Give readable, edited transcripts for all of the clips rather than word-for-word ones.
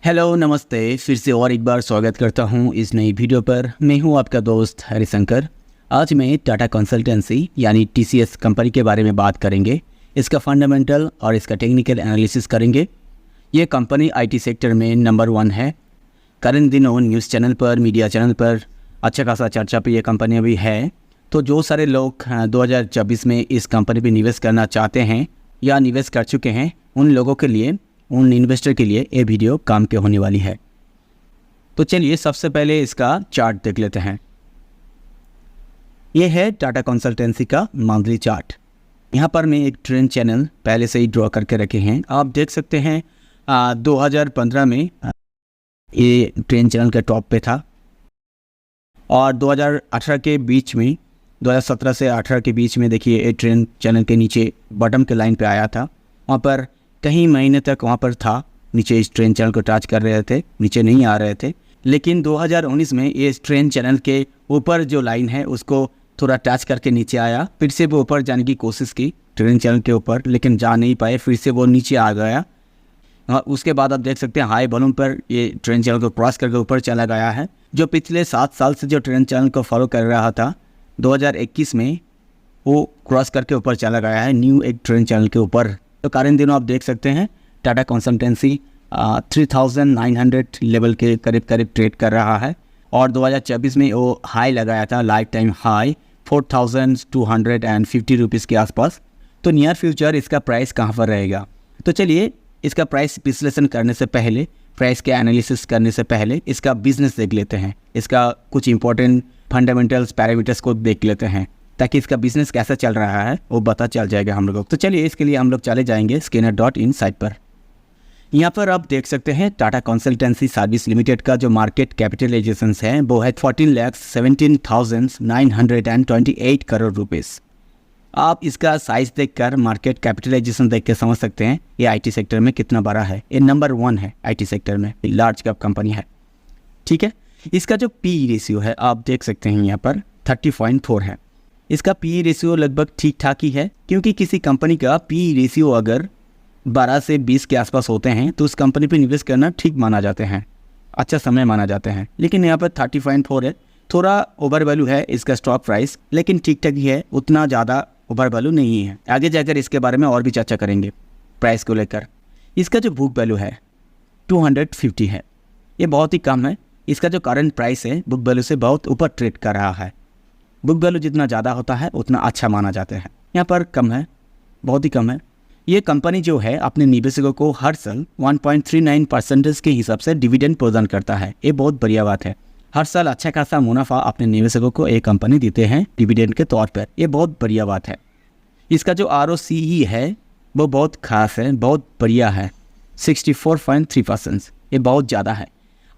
Hello नमस्ते, फिर से और एक बार स्वागत करता हूं इस नई वीडियो पर। मैं हूं आपका दोस्त हरिशंकर। आज मैं टाटा कंसल्टेंसी यानी टीसीएस कंपनी के बारे में बात करेंगे। इसका फंडामेंटल और इसका टेक्निकल एनालिसिस करेंगे। ये कंपनी आईटी सेक्टर में नंबर 1 है। करंट दिनों न्यूज़ चैनल पर, मीडिया चैनल पर अच्छा खासा चर्चा पे ये कंपनी अभी है। तो जो सारे लोग 2024 में इस कंपनी पर निवेश करना चाहते हैं या निवेश कर चुके हैं, उन लोगों के लिए, उन इन्वेस्टर के लिए ये वीडियो काम के होने वाली है। तो चलिए सबसे पहले इसका चार्ट देख लेते हैं। ये है टाटा कंसल्टेंसी का मंथली चार्ट। यहाँ पर मैं एक ट्रेंड चैनल पहले से ही ड्रॉ करके रखे हैं। आप देख सकते हैं 2015 में ये ट्रेंड चैनल के टॉप पे था और 2018 के बीच में, 2017 से 18 के बीच में देखिए ये ट्रेंड चैनल के नीचे बॉटम के लाइन पे आया था। वहाँ पर कई महीने तक वहाँ पर था, नीचे इस ट्रेंड चैनल को टच कर रहे थे, नीचे नहीं आ रहे थे। लेकिन 2019 में ये ट्रेंड चैनल के ऊपर जो लाइन है उसको थोड़ा टच करके नीचे आया। फिर से वो ऊपर जाने की कोशिश की ट्रेंड चैनल के ऊपर, लेकिन जा नहीं पाए, फिर से वो नीचे आ गया। उसके बाद आप देख सकते हैं हाई वॉल्यूम पर ये ट्रेंड चैनल को क्रॉस करके ऊपर चला गया है। जो पिछले 7 साल से जो ट्रेंड चैनल को फॉलो कर रहा था, 2021 में वो क्रॉस करके ऊपर चला गया है न्यू एक ट्रेंड चैनल के ऊपर। तो करंट दिनों आप देख सकते हैं टाटा कंसल्टेंसी 3900 लेवल के करीब करीब ट्रेड कर रहा है और 2024 में वो हाई लगाया था, लाइफ टाइम हाई 4250 रुपीज़ के आसपास। तो नियर फ्यूचर इसका प्राइस कहाँ पर रहेगा? तो चलिए इसका प्राइस विश्लेषण करने से पहले, प्राइस के एनालिसिस करने से पहले इसका बिजनेस देख लेते हैं। इसका कुछ इंपॉर्टेंट फंडामेंटल्स पैरामीटर्स को देख लेते हैं ताकि इसका बिजनेस कैसा चल रहा है वो पता चल जाएगा हम लोगों को। तो चलिए इसके लिए हम लोग चले जाएंगे scanner.in साइट पर। यहाँ पर आप देख सकते हैं टाटा कंसल्टेंसी सर्विस लिमिटेड का जो मार्केट कैपिटलाइजेशन है वो है 14,17,928 करोड़ रुपीज़। आप इसका साइज देखकर, मार्केट कैपिटलाइजेशन देख के समझ सकते हैं ये आईटी सेक्टर में कितना बड़ा है। ये नंबर 1 है आईटी सेक्टर में, लार्ज कैप कंपनी है। ठीक है, इसका जो पी रेशियो है आप देख सकते हैं यहाँ पर 30.4 है। इसका पी रेशियो लगभग ठीक ठाक ही है, क्योंकि किसी कंपनी का पी रेशियो अगर 12 से 20 के आसपास होते हैं तो उस कंपनी पे निवेश करना ठीक माना जाते हैं, अच्छा समय माना जाते हैं। लेकिन यहाँ पर 30.4 है, थोड़ा ओवर वैल्यू है इसका स्टॉक प्राइस, लेकिन ठीक ठाक ही है, उतना ज़्यादा ओवर वैल्यू नहीं है। आगे जाकर इसके बारे में और भी चर्चा करेंगे प्राइस को लेकर। इसका जो बुक वैल्यू है 250 है, ये बहुत ही कम है। इसका जो करंट प्राइस है बुक वैल्यू से बहुत ऊपर ट्रेड कर रहा है। बुक वैल्यू जितना ज़्यादा होता है उतना अच्छा माना जाता है, यहाँ पर कम है, बहुत ही कम है। ये कंपनी जो है अपने निवेशकों को हर साल 1.39% के हिसाब से डिविडेंड प्रदान करता है। ये बहुत बढ़िया बात है। हर साल अच्छा खासा मुनाफा अपने निवेशकों को एक कंपनी देते हैं डिविडेंड के तौर पर, ये बहुत बढ़िया बात है। इसका जो ROCE है वो बहुत खास है, बहुत बढ़िया है, 64.3%। ये बहुत ज़्यादा है।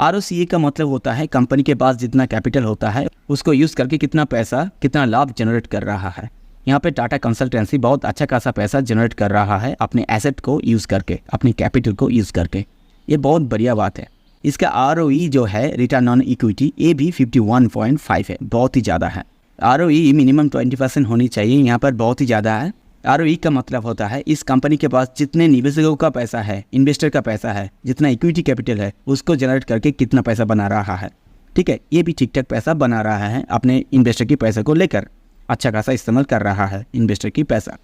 ROCE का मतलब होता है कंपनी के पास जितना कैपिटल होता है उसको यूज़ करके कितना पैसा, कितना लाभ जनरेट कर रहा है। यहाँ पे टाटा कंसल्टेंसी बहुत अच्छा खासा पैसा जनरेट कर रहा है अपने एसेट को यूज़ करके, अपने कैपिटल को यूज़ करके। ये बहुत बढ़िया बात है। इसका ROE जो है, रिटर्न ऑन इक्विटी, ये भी 51.5 है, बहुत ही ज़्यादा है। ROE मिनिमम 20% होनी चाहिए, यहाँ पर बहुत ही ज़्यादा है। ROE का मतलब होता है इस कंपनी के पास जितने निवेशकों का पैसा है, इन्वेस्टर का पैसा है, जितना इक्विटी कैपिटल है, उसको जनरेट करके कितना पैसा बना रहा है। ठीक है, ये भी ठीक ठाक पैसा बना रहा है, अपने इन्वेस्टर की पैसे को लेकर अच्छा खासा इस्तेमाल कर रहा है इन्वेस्टर की पैसा।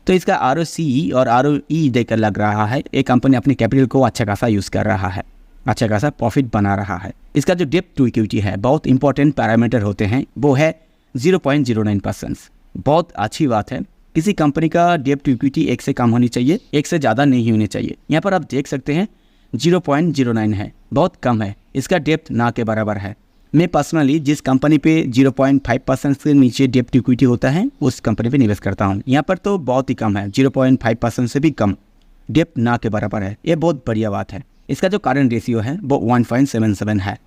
तो इसका ROCE और ROE देकर लग रहा है ये कंपनी अपने कैपिटल को अच्छा खासा यूज़ कर रहा है, अच्छा खासा प्रॉफिट बना रहा है। इसका जो डेब्ट टू इक्विटी है, बहुत इंपॉर्टेंट पैरामीटर होते हैं, वो है 0.09%। बहुत अच्छी बात है। किसी कंपनी का डेब्ट टू इक्विटी 1 से कम होनी चाहिए, 1 से ज़्यादा नहीं होनी चाहिए। यहाँ पर आप देख सकते हैं 0.09 है, बहुत कम है। इसका डेब्ट ना के बराबर है। मैं पर्सनली जिस कंपनी पे 0.5% से नीचे डेब्ट टू इक्विटी होता है उस कंपनी पे निवेश करता हूँ। यहाँ पर तो बहुत ही कम है, 0.5% से भी कम डेब्ट ना के बराबर है। ये बहुत बढ़िया बात है। इसका जो करंट रेशियो है वो 1.77 है,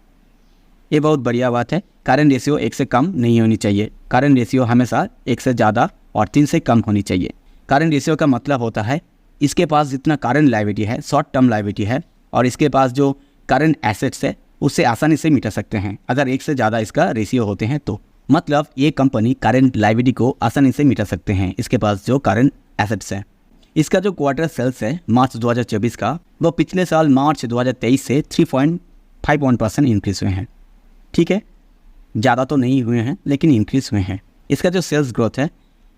ये बहुत बढ़िया बात है। करंट रेशियो 1 से कम नहीं होनी चाहिए, करंट रेशियो हमेशा 1 से ज़्यादा और 3 से कम होनी चाहिए। करंट रेशियो का मतलब होता है इसके पास जितना करंट लायबिलिटी है, शॉर्ट टर्म लायबिलिटी है, और इसके पास जो करंट एसेट्स है उससे आसानी से मिटा सकते हैं। अगर 1 से ज़्यादा इसका रेशियो होते हैं तो मतलब ये कंपनी करंट लायबिलिटी को आसानी से मिटा सकते हैं, इसके पास जो करंट एसेट्स हैं। इसका जो क्वार्टर सेल्स है मार्च 2024 का, वो पिछले साल मार्च 2023 से 3.51% इंक्रीज हुए हैं। ठीक है, ज़्यादा तो नहीं हुए हैं लेकिन इंक्रीज हुए हैं। इसका जो सेल्स ग्रोथ है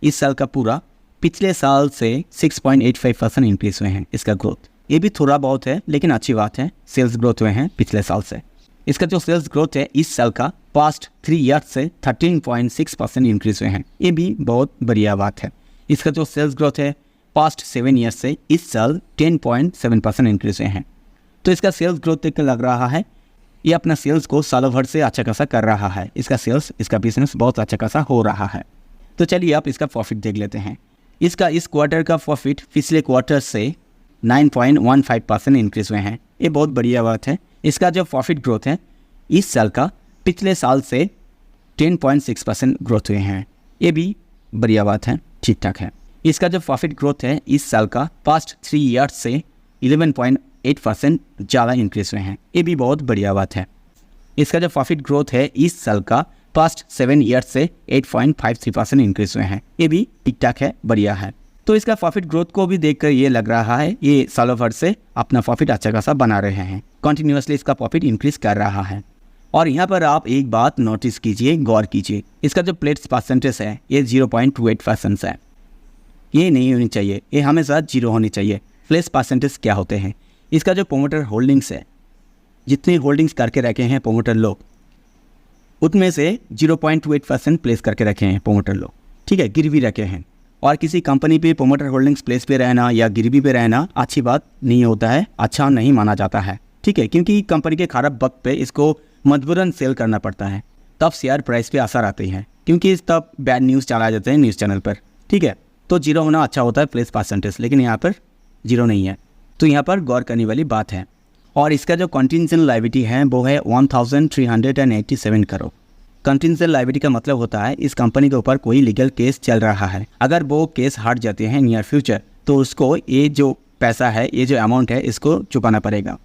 इस साल का पूरा पिछले साल से 6.85% इंक्रीज हुए हैं इसका ग्रोथ। ये भी थोड़ा बहुत है लेकिन अच्छी बात है, सेल्स ग्रोथ हुए हैं पिछले साल से। इसका जो सेल्स ग्रोथ है इस साल का पास्ट 3 ईयर्स से 13.6% इंक्रीज हुए हैं। ये भी बहुत बढ़िया बात है। इसका जो सेल्स ग्रोथ है पास्ट 7 ईयर्स से इस साल 10.7% इंक्रीज हुए हैं। तो इसका सेल्स ग्रोथ देख कर लग रहा है ये अपना सेल्स को सालों भर से अच्छा खासा कर रहा है। इसका सेल्स, इसका बिजनेस बहुत अच्छा खासा हो रहा है। तो चलिए आप इसका प्रॉफिट देख लेते हैं। इसका इस क्वार्टर का प्रॉफिट पिछले क्वार्टर से 9.15% इंक्रीज हुए हैं। ये बहुत बढ़िया बात है। इसका जो प्रॉफिट ग्रोथ है इस साल का पिछले साल से 10.6% ग्रोथ हुए हैं। ये भी बढ़िया बात है, ठीक ठाक है। इसका जो प्रॉफिट ग्रोथ है इस साल का पास्ट 3 ईयर्स से 11.8% ज़्यादा इंक्रीज हुए हैं। ये भी बहुत बढ़िया बात है। इसका जो प्रॉफिट ग्रोथ है इस साल का पास्ट 7 ईयर्स से 8.53% इंक्रीज हुए हैं। ये भी ठीक ठाक है, बढ़िया है। तो इसका प्रॉफिट ग्रोथ को भी देखकर ये लग रहा है ये सालों भर से अपना प्रॉफिट अच्छा खासा बना रहे हैं, कंटिन्यूसली इसका प्रॉफिट इंक्रीज कर रहा है। और यहाँ पर आप एक बात नोटिस कीजिए, गौर कीजिए, इसका जो प्लेट्स परसेंटेज है ये 0.28% है। ये नहीं होनी चाहिए, ये हमेशा 0 होनी चाहिए। प्लेस परसेंटेज क्या होते हैं? इसका जो प्रोमोटर होल्डिंग्स है, जितनी होल्डिंग्स करके रखे हैं प्रोमोटर लोग, उतमें से 0.28% प्लेस करके रखे हैं प्रोमोटर लोग। ठीक है, गिरवी रखे हैं। और किसी कंपनी पे प्रोमोटर होल्डिंग्स प्लेस पे रहना या गिरवी पे रहना अच्छी बात नहीं होता है, अच्छा नहीं माना जाता है। ठीक है, क्योंकि कंपनी के खराब वक्त पे इसको मजबूरन सेल करना पड़ता है, तब शेयर प्राइस पे असर आती है, क्योंकि तब बैड न्यूज़ चलाए जाते हैं न्यूज़ चैनल पर। ठीक है, तो 0 होना अच्छा होता है प्लेस परसेंटेज, लेकिन यहाँ पर 0 नहीं है। तो यहाँ पर गौर करने वाली बात है। और इसका जो कंटिजेंट लायबिलिटी है वो है 1387 करोड़। कंटिजेंट लायबिलिटी का मतलब होता है इस कंपनी के ऊपर कोई लीगल केस चल रहा है, अगर वो केस हार जाते हैं नियर फ्यूचर तो उसको ये जो पैसा है, ये जो अमाउंट है, इसको चुकाना पड़ेगा।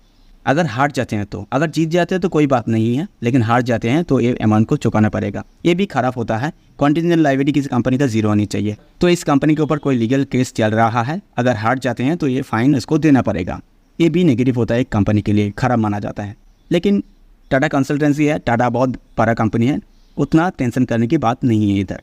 अगर हार जाते हैं तो, अगर जीत जाते हैं तो कोई बात नहीं है, लेकिन हार जाते हैं तो ये अमाउंट को चुकाना पड़ेगा। ये भी खराब होता है। कंटिजेंट लायबिलिटी किसी कंपनी का 0 होनी चाहिए। तो इस कंपनी के ऊपर कोई लीगल केस चल रहा है, अगर हार जाते हैं तो ये फाइन इसको देना पड़ेगा। ये भी नेगेटिव होता है, एक कंपनी के लिए खराब माना जाता है। लेकिन टाटा कंसल्टेंसी है, टाटा बहुत बड़ा कंपनी है, उतना टेंशन करने की बात नहीं है इधर।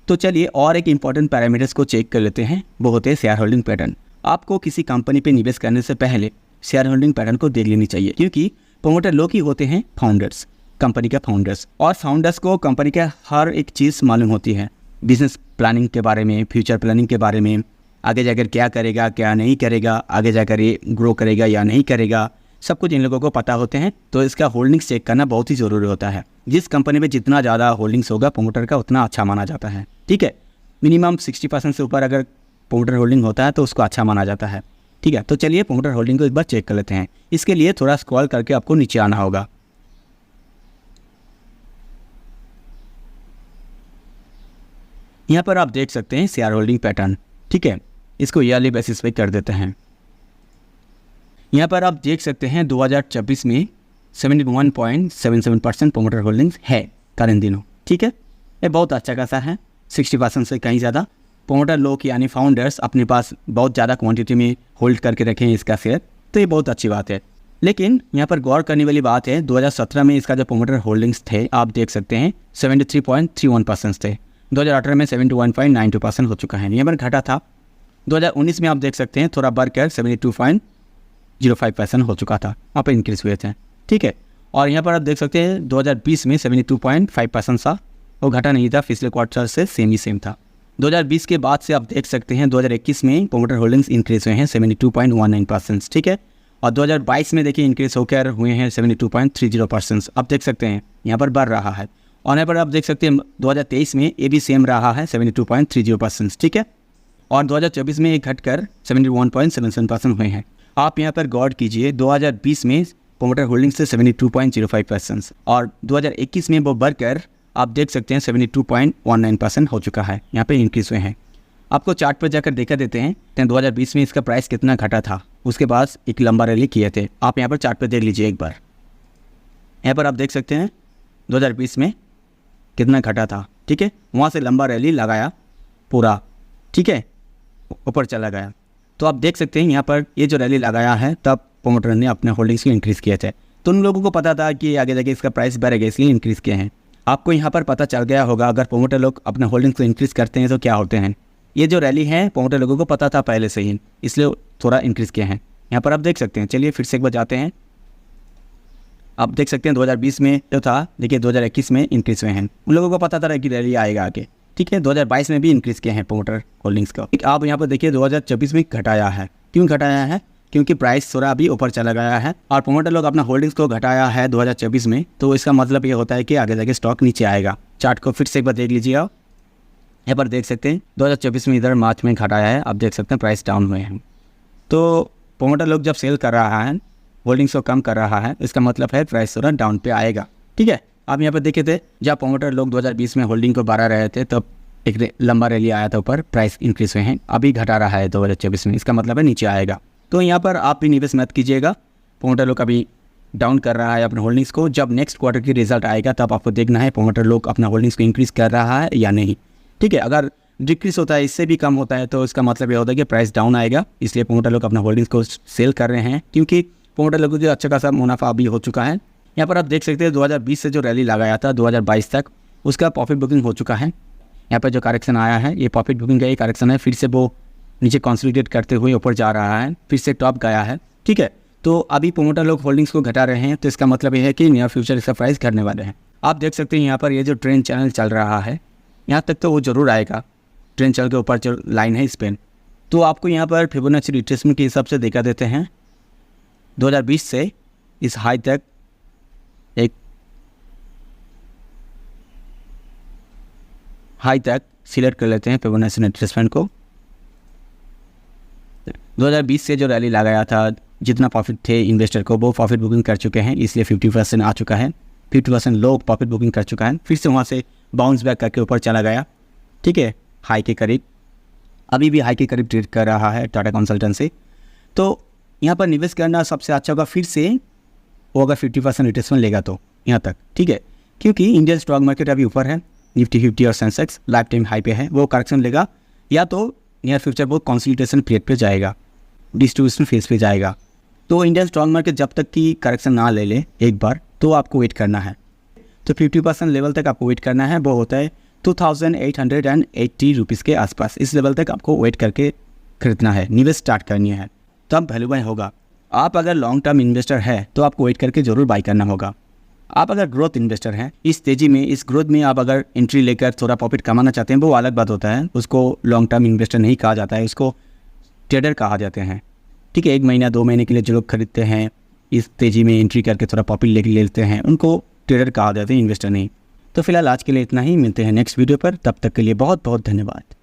तो चलिए और एक इंपॉर्टेंट पैरामीटर्स को चेक कर लेते हैं, वो होते हैं शेयर होल्डिंग पैटर्न। आपको किसी कंपनी पे निवेश करने से पहले शेयर होल्डिंग पैटर्न को देख लेनी चाहिए, क्योंकि प्रोमोटर लोग ही होते हैं फाउंडर्स, कंपनी के फाउंडर्स। और फाउंडर्स को कंपनी के हर एक चीज़ मालूम होती है, बिजनेस प्लानिंग के बारे में, फ्यूचर प्लानिंग के बारे में, आगे जाकर क्या करेगा क्या नहीं करेगा, आगे जाकर ये ग्रो करेगा या नहीं करेगा, सब कुछ इन लोगों को पता होते हैं। तो इसका होल्डिंग्स चेक करना बहुत ही ज़रूरी होता है। जिस कंपनी में जितना ज़्यादा होल्डिंग्स होगा प्रोमोटर का, उतना अच्छा माना जाता है। ठीक है, मिनिमम 60% से ऊपर अगर प्रोमोटर होल्डिंग होता है तो उसको अच्छा माना जाता है। ठीक है, तो चलिए प्रोमोटर होल्डिंग को एक बार चेक कर लेते हैं। इसके लिए थोड़ा स्क्रॉल करके आपको नीचे आना होगा। यहाँ पर आप देख सकते हैं शेयर होल्डिंग पैटर्न। ठीक है, इसको ईयरली बेसिस पे कर देते हैं। यहाँ पर आप देख सकते हैं 2024 में 71.77% प्रोमोटर होल्डिंग्स है करंट दिनों। ठीक है, ये बहुत अच्छा खासा है, 60% से कहीं ज़्यादा प्रोमोटर लोग यानी फाउंडर्स अपने पास बहुत ज़्यादा क्वांटिटी में होल्ड करके रखे हैं इसका शेयर, तो ये बहुत अच्छी बात है। लेकिन यहाँ पर गौर करने वाली बात है, 2017 में इसका जो प्रोमोटर होल्डिंग्स थे आप देख सकते हैं 73.31% थे। 2018 में 71.92% हो चुका है, यहाँ पर घटा था। 2019 में आप देख सकते हैं थोड़ा बढ़कर 72.05% हो चुका था, वहाँ पर इंक्रीज हुए थे। ठीक है, और यहाँ पर आप देख सकते हैं 2020 में 72.5% था, वो घटा नहीं था, पिछले क्वार्टर से सेम था। 2020 के बाद से आप देख सकते हैं 2021 में प्रोमोटर होल्डिंग्स इंक्रीज हुए हैं 72.19%। ठीक है, और 2022 में देखिए इंक्रीज होकर हुए हैं 72.30%। आप देख सकते हैं यहाँ पर बढ़ रहा है। और यहाँ पर आप देख सकते हैं 2023 में ये भी सेम रहा है 72.30%। ठीक है, और 2024 में ये घटकर 71.77% हुए हैं। आप यहाँ पर गौर कीजिए, 2020 में प्रोमोटर होल्डिंग्स से 72.05% और 2021 में वो बढ़कर आप देख सकते हैं 72.19% हो चुका है, यहाँ पे इंक्रीज हुए हैं। आपको चार्ट पर जाकर देखा देते हैं 2020 में इसका प्राइस कितना घटा था, उसके बाद एक लंबा रैली किए थे। आप यहाँ पर चार्ट पर देख लीजिए एक बार। यहाँ पर आप देख सकते हैं 2020 में कितना घटा था। ठीक है, वहाँ से लंबा रैली लगाया पूरा, ठीक है, ऊपर चला गया। तो आप देख सकते हैं यहाँ पर ये जो रैली लगाया है तब प्रोमोटर ने अपने होल्डिंग्स को इंक्रीज़ किए थे। तो उन लोगों को पता था कि आगे जाके इसका प्राइस बढ़ेगा, इसलिए इंक्रीज़ किए हैं। आपको यहाँ पर पता चल गया होगा अगर प्रोमोटर लोग अपने होल्डिंग्स को इंक्रीज़ करते हैं तो क्या होते हैं। ये जो रैली है प्रोमोटर लोगों को पता था पहले से ही, इसलिए थोड़ा इंक्रीज़ किए हैं। यहाँ पर आप देख सकते हैं। चलिए फिर से एक बार जाते हैं। आप देख सकते हैं 2020 में जो था, देखिए 2021 में इंक्रीज़ हुए हैं। उन लोगों को पता था कि रैली आएगा आगे, ठीक है। 2022 में भी इंक्रीज़ किए हैं प्रोमोटर होल्डिंग्स का। आप यहाँ पर देखिए 2024 में घटाया है। क्यों घटाया है? क्योंकि प्राइस थोड़ा अभी ऊपर चला गया है और प्रोमोटर लोग अपना होल्डिंग्स को घटाया है 2024 में, तो इसका मतलब ये होता है कि आगे जाके स्टॉक नीचे आएगा। चार्ट को फिर से एक बार देख लीजिए आप। यहाँ पर देख सकते हैं 2024 में इधर मार्च में घटाया है, आप देख सकते हैं प्राइस डाउन हुए हैं। तो प्रोमोटर लोग जब सेल कर रहा है, होल्डिंग्स को कम कर रहा है, इसका मतलब है प्राइस थोड़ा डाउन पे आएगा, ठीक है। आप यहाँ पर देखे थे जब प्रोमोटर लोग 2020 में होल्डिंग को बढ़ा रहे थे तब एक लंबा रैली आया था ऊपर, प्राइस इंक्रीज हुए हैं। अभी घटा रहा है 2024 में, इसका मतलब है नीचे आएगा। तो यहाँ पर आप भी निवेश मत कीजिएगा। प्रोमोटर लोग अभी डाउन कर रहा है अपने होल्डिंग्स को। जब नेक्स्ट क्वार्टर की रिजल्ट आएगा तब आपको देखना है प्रोमोटर लोग अपना होल्डिंग्स को इंक्रीज़ कर रहा है या नहीं, ठीक है। अगर डिक्रीज होता है, इससे भी कम होता है, तो इसका मतलब ये होता है कि प्राइस डाउन आएगा, इसलिए प्रोमोटर लोग अपना होल्डिंग्स को सेल कर रहे हैं, क्योंकि प्रोमोटर लोगों को अच्छा खासा मुनाफा अभी हो चुका है। यहाँ पर आप देख सकते हैं 2020 से जो रैली लगाया था 2022 तक, उसका प्रॉफिट बुकिंग हो चुका है। यहाँ पर जो करेक्शन आया है ये प्रॉफिट बुकिंग का ही करेक्शन है, फिर से वो नीचे कंसोलिडेट करते हुए ऊपर जा रहा है, फिर से टॉप गया है, ठीक है। तो अभी प्रोमोटर लोग होल्डिंग्स को घटा रहे हैं, तो इसका मतलब ये है कि नियर फ्यूचर इसका प्राइस घटने वाले हैं। आप देख सकते हैं यहाँ पर ये जो ट्रेंड चैनल चल रहा है यहाँ तक तो वो ज़रूर आएगा। ट्रेंड चैनल के ऊपर जो लाइन है इस पर, तो आपको यहाँ पर फिबोनाची रिट्रेसमेंट के हिसाब से देखा देते हैं 2020 से इस हाई तक एक हाई तक सिलेक्ट कर लेते हैं फिबोनाची रिट्रेसमेंट को। 2020 से जो रैली लगाया था, जितना प्रॉफिट थे इन्वेस्टर को वो प्रॉफिट बुकिंग कर चुके हैं, इसलिए 50% आ चुका है, 50% लो प्रॉफिट बुकिंग कर चुका है। फिर से वहाँ से बाउंस बैक करके ऊपर चला गया, ठीक है, हाई के करीब। अभी भी हाई के करीब ट्रेड कर रहा है टाटा कंसल्टेंसी। तो यहाँ पर निवेश करना सबसे अच्छा होगा। फिर से वो अगर 50% रिटर्न लेगा तो यहाँ तक, ठीक है, क्योंकि इंडियन स्टॉक मार्केट अभी ऊपर है, निफ्टी 50 और सेंसेक्स लाइफ टाइम हाई पे है, वो करेक्शन लेगा या तो नियर फ्यूचर वो कंसोलिडेशन पीरियड पे जाएगा, डिस्ट्रीब्यूशन फेज पे जाएगा। तो इंडियन स्टॉक मार्केट जब तक कि करेक्शन ना ले ले एक बार, तो आपको वेट करना है। तो 50% लेवल तक आपको वेट करना है, वो होता है 2880 रुपीज़ के आसपास। इस लेवल तक आपको वेट करके खरीदना है, निवेश स्टार्ट करनी है, तब वैल्यूएबल होगा। आप अगर लॉन्ग टर्म इन्वेस्टर है तो आपको वेट करके ज़रूर बाई करना होगा। आप अगर ग्रोथ इन्वेस्टर हैं, इस तेज़ी में, इस ग्रोथ में आप अगर एंट्री लेकर थोड़ा प्रॉफिट कमाना चाहते हैं, वो अलग बात होता है, उसको लॉन्ग टर्म इन्वेस्टर नहीं कहा जाता है, उसको ट्रेडर कहा जाते हैं, ठीक है। 1 महीना 2 महीने के लिए जो लोग खरीदते हैं, इस तेज़ी में एंट्री करके थोड़ा प्रॉफिट लेते हैं, उनको ट्रेडर कहा जाते हैं, इन्वेस्टर नहीं। तो फिलहाल आज के लिए इतना ही, मिलते हैं नेक्स्ट वीडियो पर, तब तक के लिए बहुत बहुत धन्यवाद।